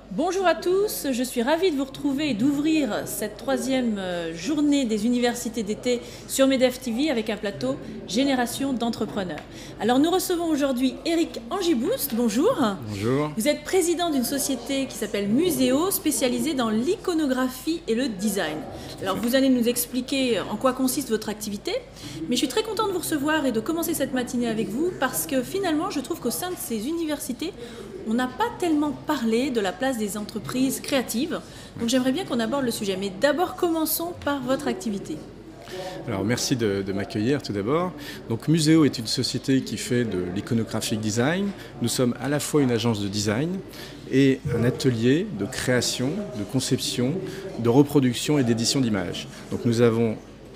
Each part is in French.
Bonjour à tous, je suis ravie de vous retrouver et d'ouvrir cette troisième journée des universités d'été sur MEDEF TV avec un plateau Génération d'entrepreneurs. Alors nous recevons aujourd'hui Eric Angiboost, bonjour. Bonjour. Vous êtes président d'une société qui s'appelle Muséo, spécialisée dans l'iconographie et le design. Alors vous allez nous expliquer en quoi consiste votre activité, mais je suis très contente de vous recevoir et de commencer cette matinée avec vous parce que finalement je trouve qu'au sein de ces universités, on n'a pas tellement parlé de la place des entreprises créatives. Donc j'aimerais bien qu'on aborde le sujet. Mais d'abord, commençons par votre activité. Alors merci de m'accueillir tout d'abord. Donc Muséo est une société qui fait de l'iconographic design. Nous sommes à la fois une agence de design et un atelier de création, de conception, de reproduction et d'édition d'images. Donc nous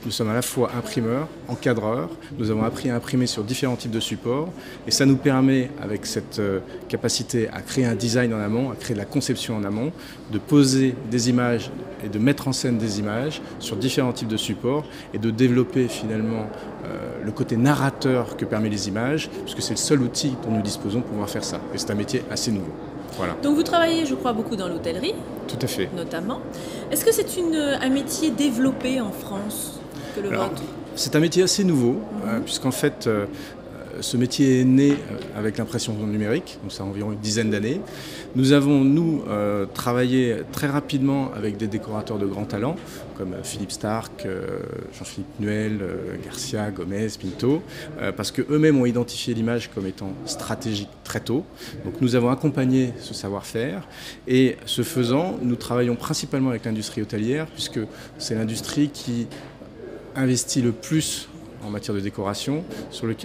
sommes à la fois imprimeurs, encadreurs, nous avons appris à imprimer sur différents types de supports et ça nous permet, avec cette capacité à créer un design en amont, à créer de la conception en amont, de poser des images et de mettre en scène des images sur différents types de supports et de développer finalement le côté narrateur que permet les images, puisque c'est le seul outil dont nous disposons pour pouvoir faire ça. Et c'est un métier assez nouveau. Voilà. Donc vous travaillez, je crois, beaucoup dans l'hôtellerie. Tout à fait. Notamment. Est-ce que c'est un métier développé en France que le vôtre ? C'est un métier assez nouveau, puisqu'en fait, ce métier est né avec l'impression numérique, donc ça a environ une dizaine d'années. Nous avons, travaillé très rapidement avec des décorateurs de grand talent, comme Philippe Starck, Jean-Philippe Nuel, Garcia, Gomez, Pinto, parce qu'eux-mêmes ont identifié l'image comme étant stratégique très tôt. Donc nous avons accompagné ce savoir-faire et ce faisant, nous travaillons principalement avec l'industrie hôtelière, puisque c'est l'industrie qui investit le plus en matière de décoration,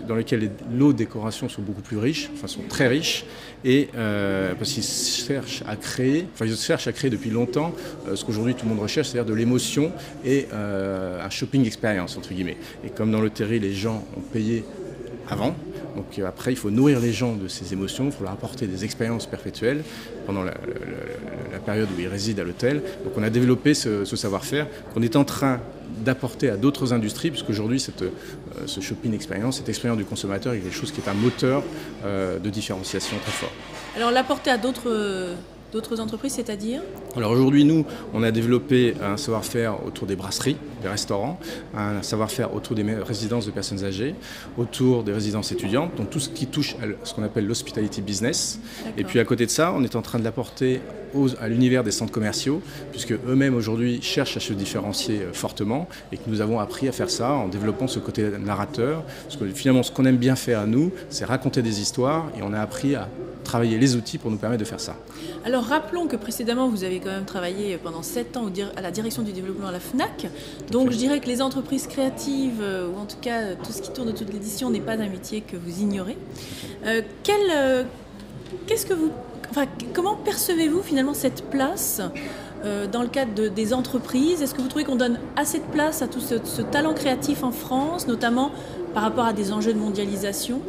dans lequel les lots de décoration sont beaucoup plus riches, enfin sont très riches, et parce qu'ils cherchent à créer, depuis longtemps ce qu'aujourd'hui tout le monde recherche, c'est-à-dire de l'émotion et un shopping experience entre guillemets. Et comme dans l'hôtellerie, les gens ont payé avant, donc après il faut nourrir les gens de ces émotions, il faut leur apporter des expériences perpétuelles pendant la période où ils résident à l'hôtel. Donc on a développé ce savoir-faire qu'on est en train d'apporter à d'autres industries, puisqu'aujourd'hui ce shopping expérience, cette expérience du consommateur est quelque chose qui est un moteur de différenciation très fort. Alors l'apporter à d'autres entreprises, c'est-à-dire ? Alors aujourd'hui, nous, on a développé un savoir-faire autour des brasseries, des restaurants, un savoir-faire autour des résidences de personnes âgées, autour des résidences étudiantes, donc tout ce qui touche à ce qu'on appelle l'hospitality business. Et puis à côté de ça, on est en train de l'apporter à l'univers des centres commerciaux, puisque eux-mêmes aujourd'hui cherchent à se différencier fortement et que nous avons appris à faire ça en développant ce côté narrateur. Parce que finalement, ce qu'on aime bien faire à nous, c'est raconter des histoires et on a appris à travailler les outils pour nous permettre de faire ça. Alors rappelons que précédemment vous avez quand même travaillé pendant 7 ans à la direction du développement à la FNAC. Donc je dirais que les entreprises créatives, ou en tout cas tout ce qui tourne autour de l'édition n'est pas un métier que vous ignorez. Comment percevez-vous finalement cette place dans le cadre des entreprises? Est-ce que vous trouvez qu'on donne assez de place à tout ce talent créatif en France, notamment par rapport à des enjeux de mondialisation?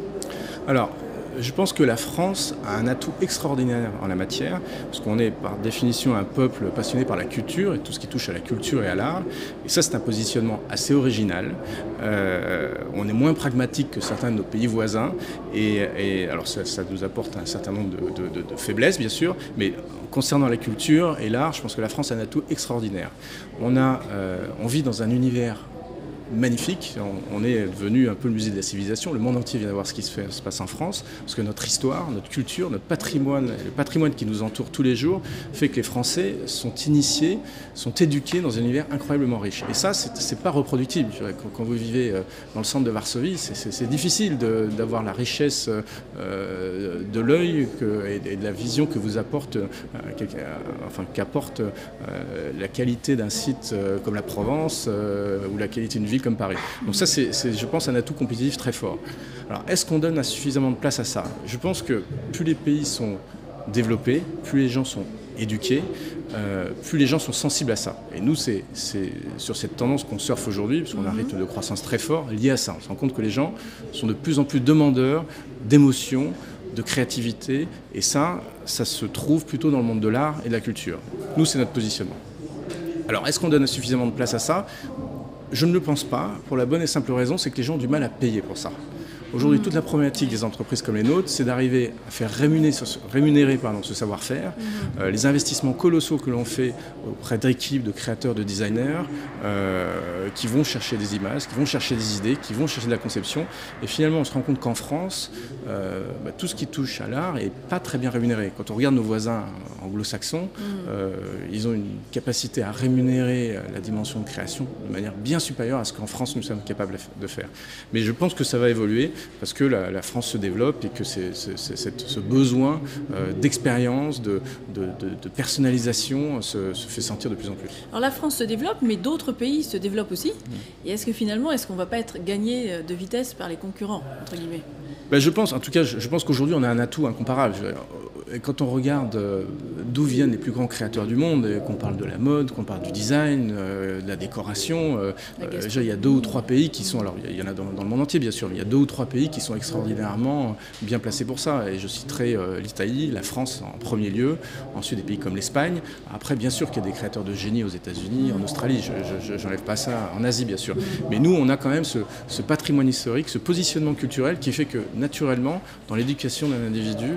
Alors, je pense que la France a un atout extraordinaire en la matière, parce qu'on est par définition un peuple passionné par la culture et tout ce qui touche à la culture et à l'art. Et ça, c'est un positionnement assez original. On est moins pragmatique que certains de nos pays voisins. Et alors ça nous apporte un certain nombre de faiblesses, bien sûr, mais concernant la culture et l'art, je pense que la France a un atout extraordinaire. On vit dans un univers magnifique, on est devenu un peu le musée de la civilisation, le monde entier vient de voir ce qui se passe en France, parce que notre histoire, notre culture, notre patrimoine, le patrimoine qui nous entoure tous les jours, fait que les Français sont initiés, sont éduqués dans un univers incroyablement riche. Et ça, c'est pas reproductible. Quand vous vivez dans le centre de Varsovie, c'est difficile d'avoir la richesse de l'œil et de la vision que vous apporte, qu'apporte la qualité d'un site comme la Provence ou la qualité d'une ville comme Paris. Donc ça, c'est, je pense, un atout compétitif très fort. Alors, est-ce qu'on donne suffisamment de place à ça? Je pense que plus les pays sont développés, plus les gens sont éduqués, plus les gens sont sensibles à ça. Et nous, c'est sur cette tendance qu'on surfe aujourd'hui, parce qu'on a un rythme de croissance très fort lié à ça. On se rend compte que les gens sont de plus en plus demandeurs d'émotions, de créativité, et ça se trouve plutôt dans le monde de l'art et de la culture. Nous, c'est notre positionnement. Alors, est-ce qu'on donne suffisamment de place à ça ? Je ne le pense pas, pour la bonne et simple raison, c'est que les gens ont du mal à payer pour ça. Aujourd'hui, toute la problématique des entreprises comme les nôtres, c'est d'arriver à faire rémunérer ce savoir-faire, les investissements colossaux que l'on fait auprès d'équipes, de créateurs, de designers, qui vont chercher des images, qui vont chercher des idées, qui vont chercher de la conception. Et finalement, on se rend compte qu'en France, tout ce qui touche à l'art n'est pas très bien rémunéré. Quand on regarde nos voisins anglo-saxons, ils ont une capacité à rémunérer la dimension de création de manière bien supérieure à ce qu'en France, nous sommes capables de faire. Mais je pense que ça va évoluer, parce que la France se développe et que ce besoin d'expérience, de personnalisation se fait sentir de plus en plus. Alors la France se développe, mais d'autres pays se développent aussi. Et est-ce qu'on ne va pas être gagné de vitesse par les concurrents, entre guillemets ? Je pense qu'aujourd'hui on a un atout incomparable. Quand on regarde d'où viennent les plus grands créateurs du monde, qu'on parle de la mode, qu'on parle du design, de la décoration, déjà il y a 2 ou 3 pays qui sont, alors il y en a dans le monde entier bien sûr, mais il y a 2 ou 3 pays qui sont extraordinairement bien placés pour ça. Et je citerai l'Italie, la France en premier lieu, ensuite des pays comme l'Espagne. Après bien sûr qu'il y a des créateurs de génie aux États-Unis, en Australie, je n'enlève pas ça, en Asie bien sûr. Mais nous on a quand même ce patrimoine historique, ce positionnement culturel qui fait que naturellement dans l'éducation d'un individu,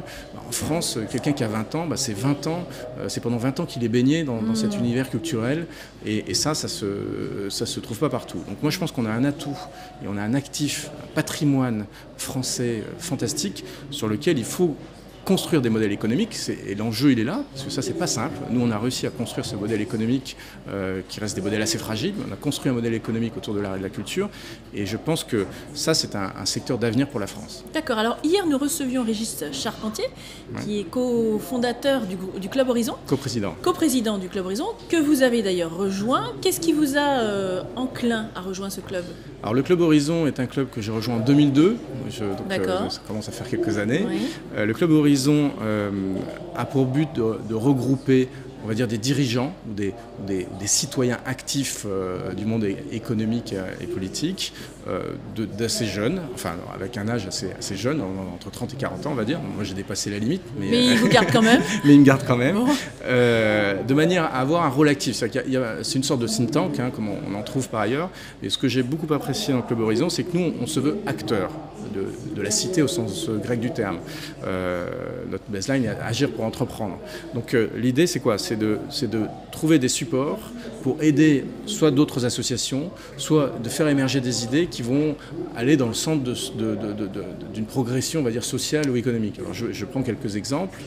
en France, quelqu'un qui a 20 ans, c'est 20 ans, c'est pendant 20 ans qu'il est baigné dans cet univers culturel, et ça se trouve pas partout. Donc moi je pense qu'on a un atout et on a un actif, un patrimoine français fantastique sur lequel il faut construire des modèles économiques, et l'enjeu il est là, parce que ça c'est pas simple. Nous on a réussi à construire ce modèle économique qui reste des modèles assez fragiles. On a construit un modèle économique autour de l'art et de la culture, et je pense que ça c'est un secteur d'avenir pour la France. D'accord, alors hier nous recevions Régis Charpentier, qui est cofondateur du Club Horizon. Coprésident du Club Horizon, que vous avez d'ailleurs rejoint. Qu'est-ce qui vous a enclin à rejoindre ce club ? Alors le Club Horizon est un club que j'ai rejoint en 2002, ça commence à faire quelques années. Oui. Le Club Horizon a pour but de regrouper, on va dire, des dirigeants ou des citoyens actifs du monde économique et politique, d'assez jeunes, enfin avec un âge assez jeune, entre 30 et 40 ans on va dire. Moi j'ai dépassé la limite. Mais ils vous gardent quand même. Mais ils me gardent quand même. Bon. De manière à avoir un rôle actif. C'est une sorte de think tank, comme on en trouve par ailleurs. Et ce que j'ai beaucoup apprécié dans le Club Horizon, c'est que nous on se veut acteurs de la cité au sens grec du terme. Notre baseline est agir pour entreprendre. Donc l'idée c'est quoi ? C'est de trouver des supports pour aider soit d'autres associations, soit de faire émerger des idées qui vont aller dans le centre d'une progression, on va dire, sociale ou économique. Alors je prends quelques exemples.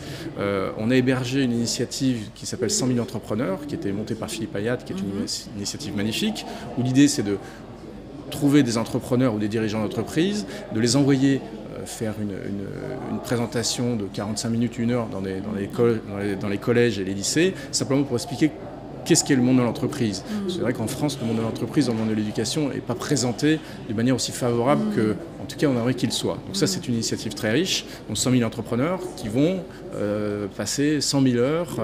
On a hébergé une initiative qui s'appelle 100 000 entrepreneurs, qui était montée par Philippe Ayat, qui est une initiative magnifique, où l'idée c'est de trouver des entrepreneurs ou des dirigeants d'entreprise, de les envoyer faire une présentation de 45 minutes, 1 heure dans les collèges et les lycées, simplement pour expliquer qu'est-ce qu'est le monde de l'entreprise. C'est vrai qu'en France, le monde de l'entreprise, dans le monde de l'éducation, n'est pas présenté de manière aussi favorable que, en tout cas, on aimerait qu'il soit. Donc ça, c'est une initiative très riche. Donc 100 000 entrepreneurs qui vont passer 100 000 heures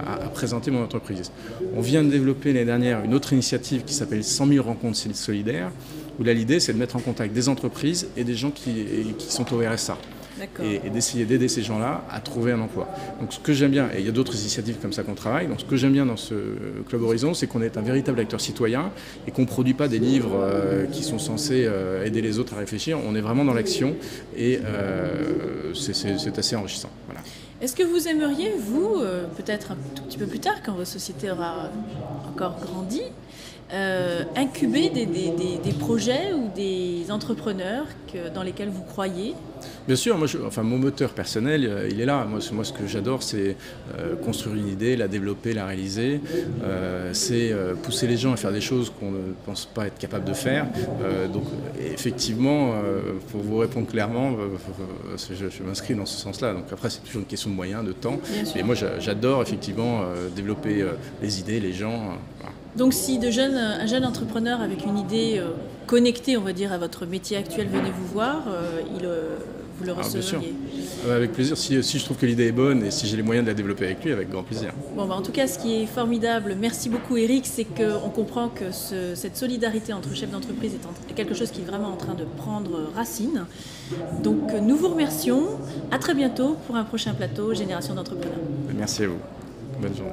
à présenter mon entreprise. On vient de développer l'année dernière une autre initiative qui s'appelle 100 000 rencontres solidaires, où là, l'idée, c'est de mettre en contact des entreprises et des gens qui sont au RSA. Et d'essayer d'aider ces gens-là à trouver un emploi. Donc ce que j'aime bien, et il y a d'autres initiatives comme ça qu'on travaille, donc ce que j'aime bien dans ce Club Horizon, c'est qu'on est un véritable acteur citoyen et qu'on ne produit pas des livres qui sont censés aider les autres à réfléchir. On est vraiment dans l'action et c'est assez enrichissant. Voilà. Est-ce que vous aimeriez, vous, peut-être un tout petit peu plus tard, quand votre société aura encore grandi, incuber des projets ou des entrepreneurs dans lesquels vous croyez ? Bien sûr, mon moteur personnel, il est là. Moi, ce que j'adore, c'est construire une idée, la développer, la réaliser. C'est pousser les gens à faire des choses qu'on ne pense pas être capable de faire. Donc, effectivement, pour vous répondre clairement, je m'inscris dans ce sens-là. Donc après, c'est toujours une question de moyens, de temps. Et moi, j'adore effectivement développer les idées, les gens. Voilà. Donc si un jeune entrepreneur avec une idée connectée, on va dire, à votre métier actuel venait vous voir, vous le Bien sûr. recevriez. Avec plaisir, si je trouve que l'idée est bonne et si j'ai les moyens de la développer avec lui, avec grand plaisir. Bon, en tout cas, ce qui est formidable, merci beaucoup Eric, c'est qu'on comprend que cette solidarité entre chefs d'entreprise est quelque chose qui est vraiment en train de prendre racine. Donc nous vous remercions, à très bientôt pour un prochain plateau Génération d'entrepreneurs. Merci à vous, bonne journée.